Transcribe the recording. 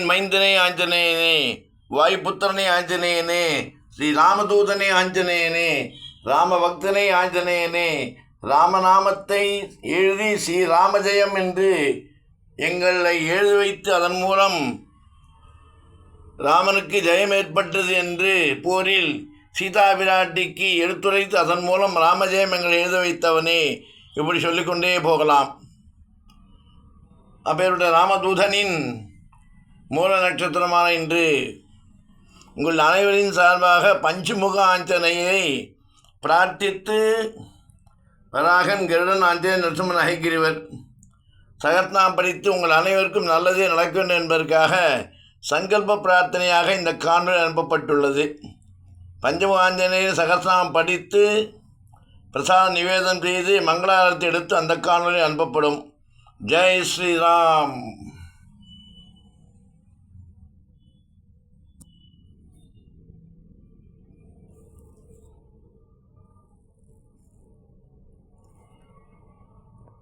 மைந்தனே ஆஞ்சநேயனே, வாயுபுத்திரனே ஆஞ்சநேயனே, ஸ்ரீ ராமதூதனே ஆஞ்சநேயனே, ராமபக்தனே ஆஞ்சநேயனே, ராமநாமத்தை எழுதி ஸ்ரீ ராமஜெயம் என்று எங்களை எழுதி வைத்து அதன் மூலம் ராமனுக்கு ஜெயம் ஏற்பட்டது என்று போரில் சீதா பிராட்டிக்கு எடுத்துரைத்து அதன் மூலம் ராமஜெயம் எங்களை எழுத வைத்தவனே, இப்படி சொல்லிக்கொண்டே போகலாம். அப்பேருடைய ராமதூதனின் மூல நட்சத்திரமான இன்று உங்கள் அனைவரின் சார்பாக பஞ்சமுக ஆஞ்சனையை பிரார்த்தித்து வராகன், கருடன், ஆஞ்சநேயன், நரசிம்மன், அஹயகிரிவர் சகத்நாம் படித்து உங்கள் அனைவருக்கும் நல்லதே நடக்க வேண்டும் என்பதற்காக சங்கல்ப பிரார்த்தனையாக இந்த காணொலி அனுப்பப்பட்டுள்ளது. பஞ்சமுக ஆஞ்சநேயர் சகஸ்நாமம் படித்து பிரசாத நிவேதனம் செய்து மங்களாரத்தை எடுத்து அந்த காணொலி அனுப்பப்படும். ஜெய் ஸ்ரீராம்.